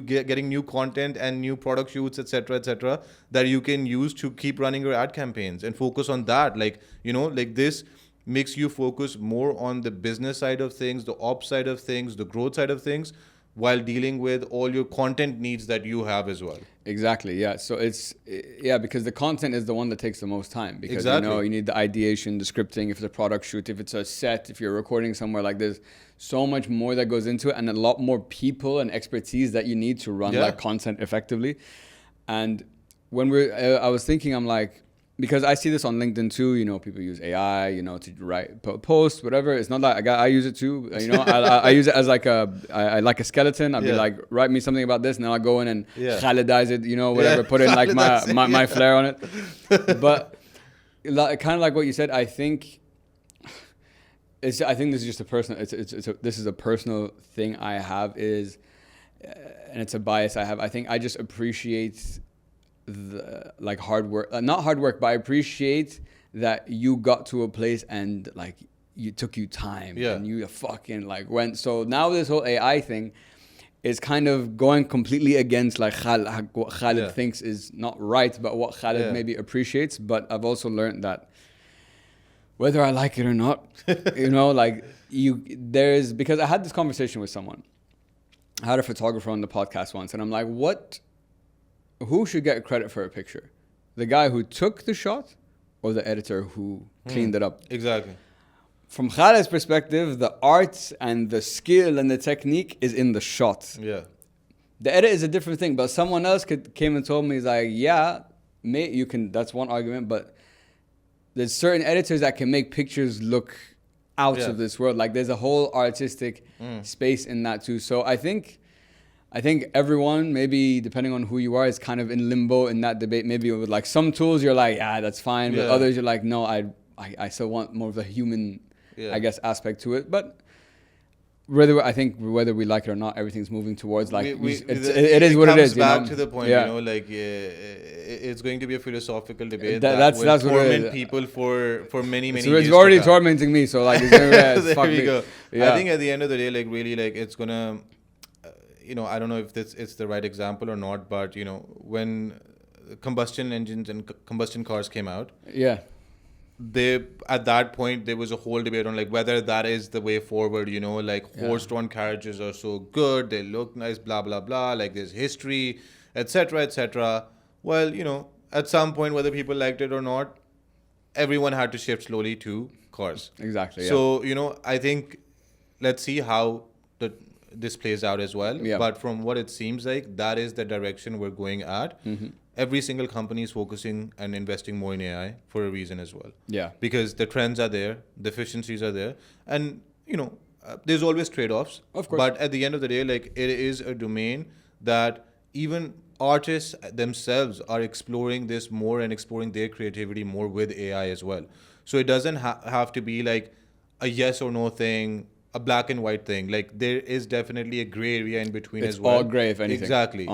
getting new content and new product shoots, etc., that you can use to keep running your ad campaigns and focus on that. Like, like this makes you focus more on the business side of things, the ops side of things, the growth side of things, while dealing with all your content needs that you have as well. Exactly, yeah. So because the content is the one that takes the most time. Because exactly. You need the ideation, the scripting, if it's a product shoot, if it's a set, if you're recording somewhere, like there's so much more that goes into it, and a lot more people and expertise that you need to run that content effectively. And when I was thinking, I'm like, because I see this on LinkedIn too. You know, people use AI, you know, to write posts, whatever. It's not like I use it too. You know, I use it as like I like a skeleton. I'd be like, write me something about this, and then I'll go in and Khalidize it. You know, whatever. Put in like my flair on it. But kind of like what you said, I think this is just a personal. This is a personal thing I have is, and it's a bias I have. I think I just appreciate the like hard work, not hard work, but I appreciate that you got to a place and like you took you time and you fucking like went. So now this whole AI thing is kind of going completely against like what Khalid thinks is not right, but what Khalid maybe appreciates. But I've also learned that whether I like it or not, you know, like because I had this conversation with someone. I had a photographer on the podcast once, and I'm like, who should get credit for a picture? The guy who took the shot or the editor who cleaned it up? Exactly. From Khalid's perspective, the art and the skill and the technique is in the shot. Yeah. The edit is a different thing, but someone else came and told me, he's like, yeah, mate, you can, that's one argument, but there's certain editors that can make pictures look out of this world. Like there's a whole artistic space in that too. So I think everyone, maybe depending on who you are, is kind of in limbo in that debate. Maybe with like some tools, you're like, that's fine. But others, you're like, no, I still want more of the human, I guess, aspect to it. But whether we like it or not, everything's moving towards like, it is what it is. It comes back to the point, you know, like it's going to be a philosophical debate that will torment people for many years. It's already tormenting me. So like, there we go. I think at the end of the day, like really, like it's gonna. You know, I don't know if it's the right example or not, but you know, when combustion engines and combustion cars came out, at that point there was a whole debate on like whether that is the way forward. You know, like horse-drawn carriages are so good, they look nice, blah blah blah. Like there's history, etc., etc. Well, you know, at some point, whether people liked it or not, everyone had to shift slowly to cars. Exactly. So you know, I think let's see how this plays out as well. But from what it seems like, that is the direction we're going at. Every single company is focusing and investing more in AI for a reason as well. Because the trends are there, the efficiencies are there, and you know, there's always trade-offs. Of course. But at the end of the day, like it is a domain that even artists themselves are exploring this more and exploring their creativity more with AI as well. So it doesn't have to be like a yes or no thing, a black and white thing. Like there is definitely a gray area in between as well. It's all gray, if anything.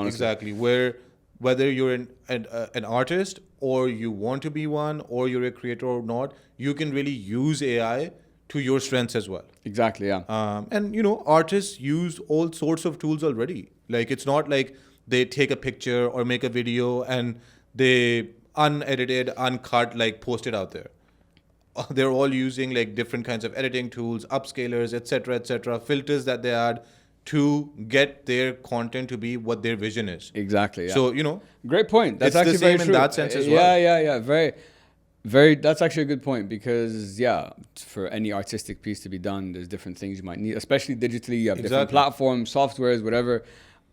Exactly. Whether you're an artist or you want to be one or you're a creator or not, you can really use AI to your strengths as well. Exactly, yeah. And you know, artists use all sorts of tools already. Like it's not like they take a picture or make a video and they unedited, uncut, like post it out there. They're all using like different kinds of editing tools, upscalers, etc., filters that they add to get their content to be what their vision is. Exactly. Yeah. So you know, great point. That's actually the same very true. in that sense as well. Yeah. Very. That's actually a good point because for any artistic piece to be done, there's different things you might need, especially digitally. You have different platforms, softwares, whatever.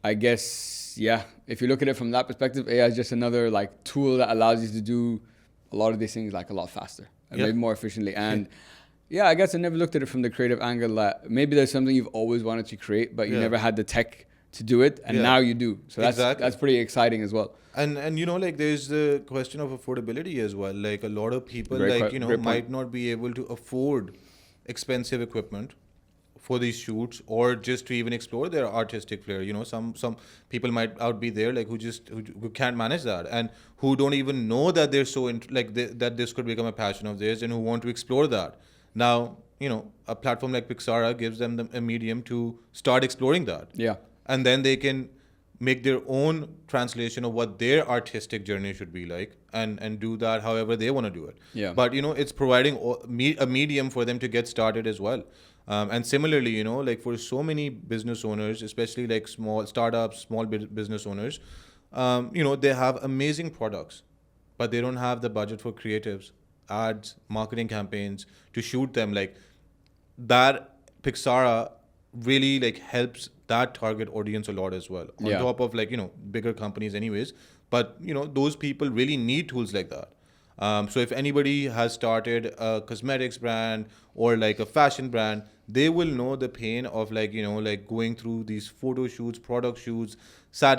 I guess if you look at it from that perspective, AI is just another like tool that allows you to do a lot of these things like a lot faster. Maybe more efficiently. And I guess I never looked at it from the creative angle that maybe there's something you've always wanted to create, but you never had the tech to do it, and now you do. So that's pretty exciting as well. And you know, like there's the question of affordability as well. Like a lot of people might not be able to afford expensive equipment for these shoots or just to even explore their artistic flair. You know, some people might be there like who can't manage that and who don't even know that they're so that this could become a passion of theirs and who want to explore that. Now, you know, a platform like Pixara gives them a medium to start exploring that. And then they can make their own translation of what their artistic journey should be like and do that however they want to do it. But, you know, it's providing a medium for them to get started as well. And similarly, you know, like for so many business owners, especially like small startups, small business owners, you know, they have amazing products, but they don't have the budget for creatives, ads, marketing campaigns to shoot them. Like that Pixara really like helps that target audience a lot as well. On top of like, you know, bigger companies anyways. But, you know, those people really need tools like that. So if anybody has started a cosmetics brand or like a fashion brand, they will know the pain of like, like going through these photo shoots, product shoots,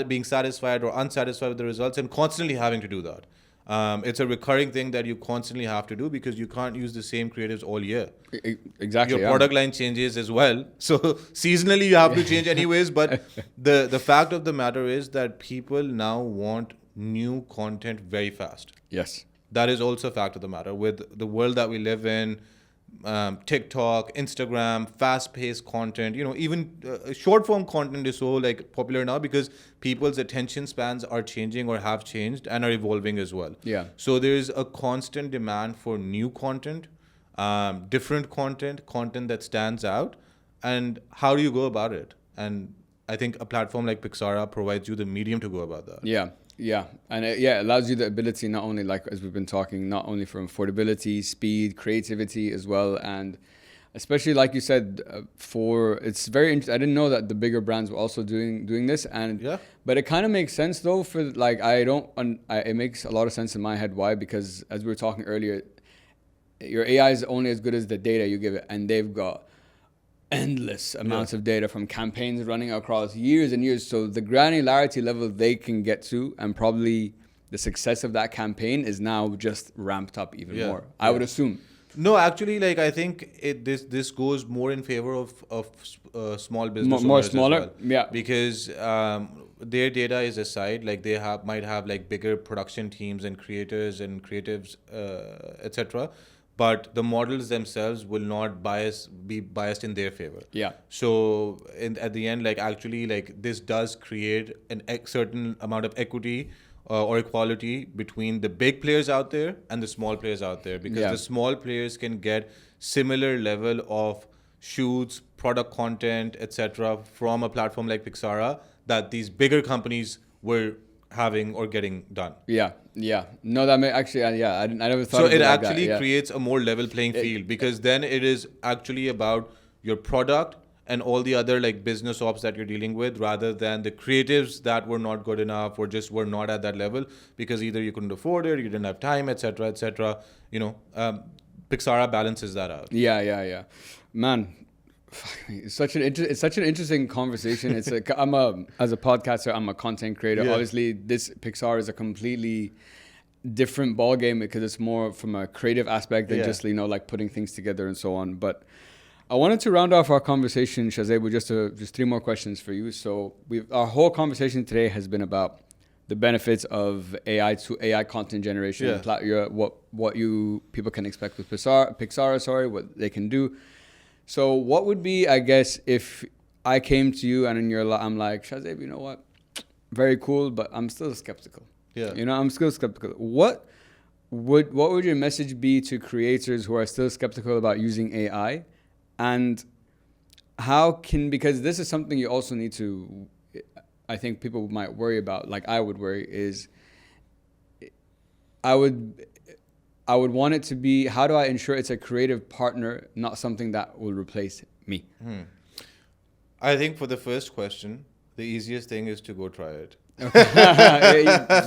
being satisfied or unsatisfied with the results and constantly having to do that. It's a recurring thing that you constantly have to do because you can't use the same creatives all year. Exactly. Your product line changes as well. So seasonally you have to change anyways. But the fact of the matter is that people now want new content very fast. Yes. That is also a fact of the matter. With the world that we live in, TikTok, Instagram, fast-paced content, even short-form content is so like popular now because people's attention spans are changing or have changed and are evolving as well. Yeah. So there's a constant demand for new content, different content that stands out, and how do you go about it? And I think a platform like Pixara provides you the medium to go about that. Yeah. Yeah, and it allows you the ability, not only like as we've been talking, not only from affordability, speed, creativity as well, and especially like you said, it's very I didn't know that the bigger brands were also doing this, and yeah. But it kind of makes sense though for like it makes a lot of sense in my head. Why? Because as we were talking earlier, your AI is only as good as the data you give it, and they've got endless amounts of data from campaigns running across years and years. So the granularity level they can get to, and probably the success of that campaign is now just ramped up even more. I would assume. No, actually, like I think this goes more in favor of small business more owners smaller, as well. Because their data is aside, like they might have like bigger production teams and creators and creatives, etc. But the models themselves will not be biased in their favor. Yeah. So at the end, like actually, like this does create a certain amount of equity or equality between the big players out there and the small players out there, because the small players can get similar level of shoots, product content, etc. from a platform like Pixara that these bigger companies were having or getting done. Yeah. No, that may actually, I never thought. So of it it like actually that, creates a more level playing field, because then it is actually about your product and all the other like business ops that you're dealing with, rather than the creatives that were not good enough or just were not at that level because either you couldn't afford it, you didn't have time, etc., etc. Pixara balances that out. Yeah. Man, it's such an interesting conversation. As a podcaster, I'm a content creator. Yeah. Obviously, this Pixar is a completely different ball game because it's more from a creative aspect than just like putting things together and so on. But I wanted to round off our conversation, Shahzeb, with just three more questions for you. So our whole conversation today has been about the benefits of AI content generation. What people can expect with Pixara, what they can do. So what would be, I guess, if I came to you and I'm like, Shahzeb, you know what? Very cool, but I'm still skeptical. Yeah. I'm still skeptical. What would your message be to creators who are still skeptical about using AI? And because this is something you also need to, I think people might worry about, like I would worry, is I would want it to be, how do I ensure it's a creative partner, not something that will replace me? I think for the first question, the easiest thing is to go try it.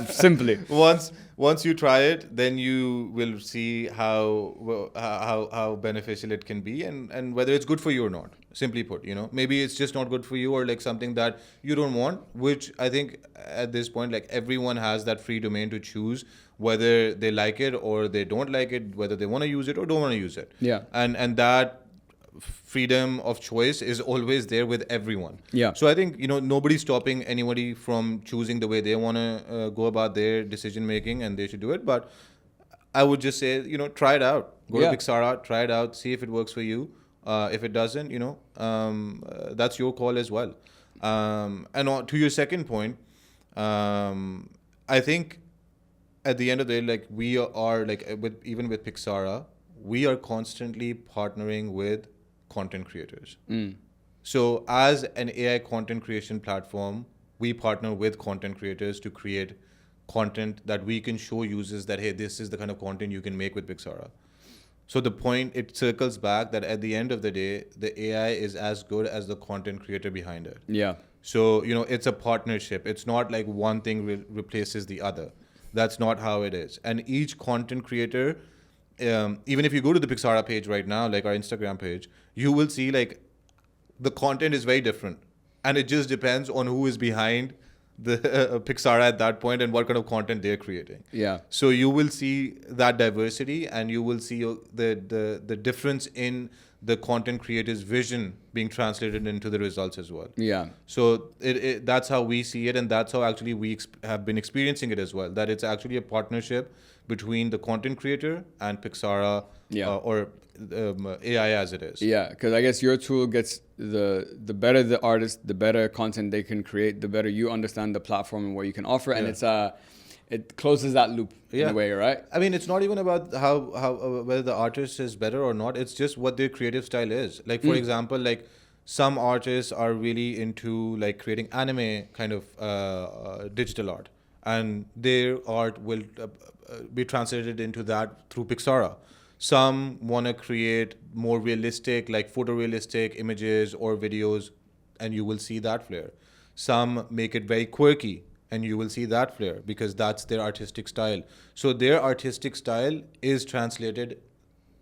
Simply. Once you try it, then you will see how beneficial it can be, and whether it's good for you or not. Simply put, maybe it's just not good for you, or like something that you don't want, which I think at this point, like everyone has that free domain to choose whether they like it or they don't like it, whether they want to use it or don't want to use it. Yeah. And that freedom of choice is always there with everyone. Yeah. So I think, nobody's stopping anybody from choosing the way they want to go about their decision making, and they should do it. But I would just say, try it out. Go to Pixara, try it out, see if it works for you. If it doesn't, that's your call as well. And to your second point, I think at the end of the day, like we are like even with Pixara, we are constantly partnering with content creators. So as an AI content creation platform, we partner with content creators to create content that we can show users that, hey, this is the kind of content you can make with Pixara. So the point, it circles back that at the end of the day, the AI is as good as the content creator behind it. Yeah. So, it's a partnership. It's not like one thing replaces the other. That's not how it is. And each content creator, even if you go to the Pixara page right now, like our Instagram page, you will see like the content is very different, and it just depends on who is behind the Pixara at that point and what kind of content they're creating. Yeah. So you will see that diversity, and you will see the difference in the content creator's vision being translated into the results as well. Yeah. So that's how we see it, and that's how actually we have been experiencing it as well. That it's actually a partnership between the content creator and Pixara, or AI as it is. Yeah, because I guess your tool gets the better the artist, the better content they can create, the better you understand the platform and what you can offer, and it closes that loop in a way, right? I mean, it's not even about how whether the artist is better or not. It's just what their creative style is. Like, for example, like some artists are really into like creating anime kind of digital art, and their art will be translated into that through Pixara. Some want to create more realistic, like photorealistic images or videos, and you will see that flair. Some make it very quirky, and you will see that flair because that's their artistic style. So their artistic style is translated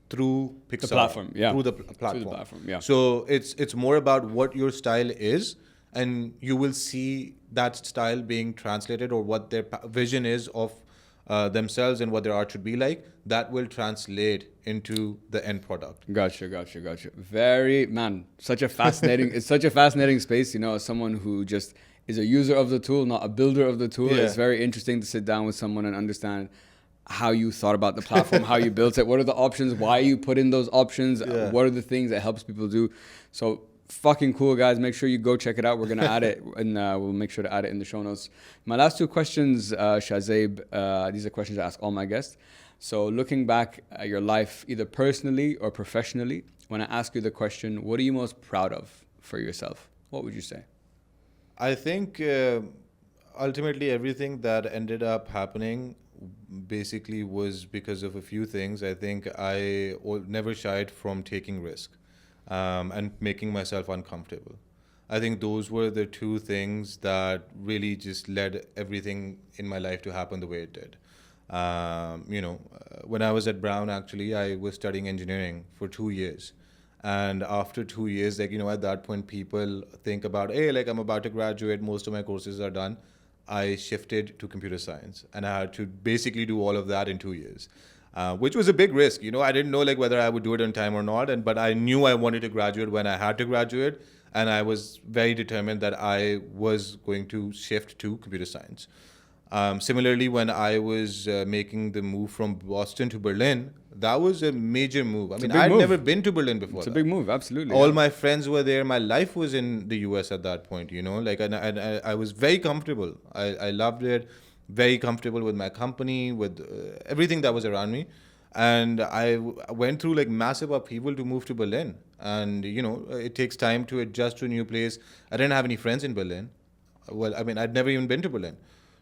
through Pixar, the platform, through the platform. Through the platform, yeah. So it's more about what your style is, and you will see that style being translated, or what their vision is of themselves and what their art should be like. That will translate into the end product. Gotcha. Very, man, such a fascinating, it's such a fascinating space, you know, as someone who just is a user of the tool, not a builder of the tool. Yeah. It's very interesting to sit down with someone and understand how you thought about the platform, how you built it, what are the options, why you put in those options, what are the things that helps people do. So fucking cool, guys. Make sure you go check it out. We're going to add it, and we'll make sure to add it in the show notes. My last two questions, Shahzeb, these are questions I ask all my guests. So looking back at your life, either personally or professionally, when I ask you the question, what are you most proud of for yourself? What would you say? I think ultimately everything that ended up happening basically was because of a few things. I think I never shied from taking risk and making myself uncomfortable. I think those were the two things that really just led everything in my life to happen the way it did. When I was at Brown, actually, I was studying engineering for 2 years. And after 2 years, like, at that point, people think about, hey, like, I'm about to graduate, most of my courses are done. I shifted to computer science, and I had to basically do all of that in 2 years, which was a big risk. I didn't know like whether I would do it on time or not, but I knew I wanted to graduate when I had to graduate, and I was very determined that I was going to shift to computer science. Similarly, when I was making the move from Boston to Berlin, that was a major move. I mean, I'd never been to Berlin before. It's a big move, absolutely. All my friends were there. My life was in the US at that point, and I was very comfortable. I loved it, very comfortable with my company, with everything that was around me. And I went through like massive upheaval to move to Berlin. And, it takes time to adjust to a new place. I didn't have any friends in Berlin. Well, I mean, I'd never even been to Berlin.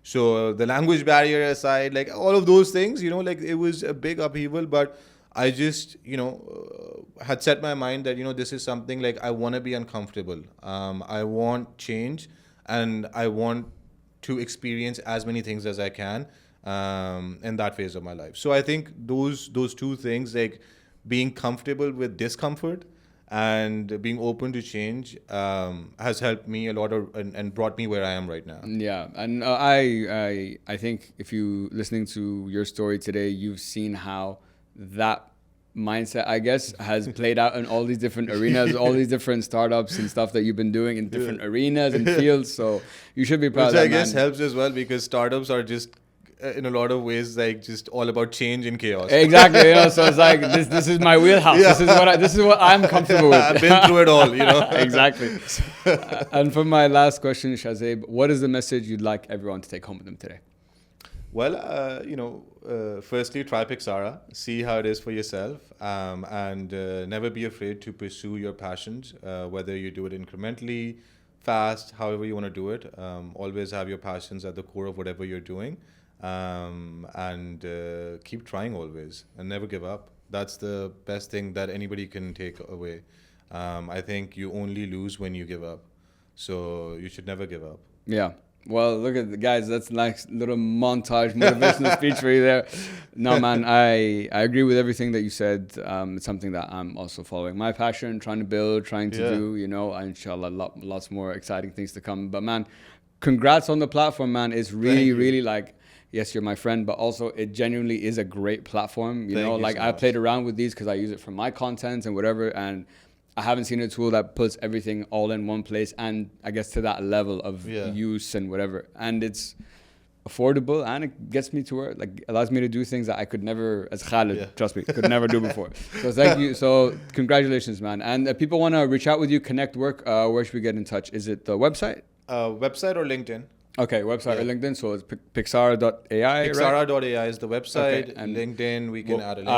So the language barrier aside, like all of those things, like it was a big upheaval, but I just, had set my mind that, this is something like I want to be uncomfortable. I want change, and I want to experience as many things as I can in that phase of my life. So I think those two things, like being comfortable with discomfort and being open to change, has helped me a lot and brought me where I am right now. Yeah, and I think if you listening to your story today, you've seen how that mindset, I guess, has played out in all these different arenas, all these different startups and stuff that you've been doing in different arenas and fields. So you should be proud of that, I guess helps as well, because startups are just in a lot of ways like just all about change and chaos. Exactly, so it's like this is my wheelhouse. Yeah. This is what I'm comfortable with. I've been through it all, Exactly. And for my last question, Shahzeb, what is the message you'd like everyone to take home with them today? Well, firstly, try Pixara, see how it is for yourself, and never be afraid to pursue your passions, whether you do it incrementally, fast, however you want to do it. Always have your passions at the core of whatever you're doing. And keep trying always, and never give up. That's the best thing that anybody can take away. I think you only lose when you give up. So you should never give up. Yeah. Well, look at the guys. That's nice little montage, motivational speech for you there. No, man, I agree with everything that you said. It's something that I'm also following. My passion, trying to build, trying to do, inshallah, lots more exciting things to come. But man, congrats on the platform, man. It's really like, yes, you're my friend, but also it genuinely is a great platform. You know, like I played around with these because I use it for my content and whatever, and I haven't seen a tool that puts everything all in one place and I guess to that level of use and whatever. And it's affordable and it gets me to where, like, allows me to do things that I could never, as Khalid, trust me, could never do before. So thank you. So congratulations, man. And if people want to reach out with you, connect, work, where should we get in touch? Is it the website? Website or LinkedIn? Okay, website or LinkedIn. So it's Pixara.ai, Pixara.ai right? is the website. Okay, and LinkedIn, we can add a link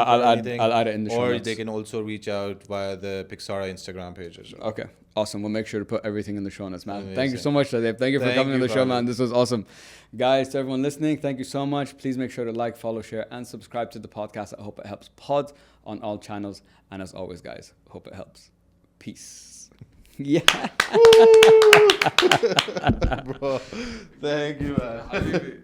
I'll add it in the show notes. Or they can also reach out via the Pixara Instagram page as well. Okay, awesome. We'll make sure to put everything in the show notes, man. Amazing. Thank you so much, Shahzeb. Thank you for coming on the show, man. This was awesome. Guys, to everyone listening, thank you so much. Please make sure to like, follow, share, and subscribe to the podcast. I hope it helps pod on all channels. And as always, guys, hope it helps. Peace. Yeah. Bro, thank you, man.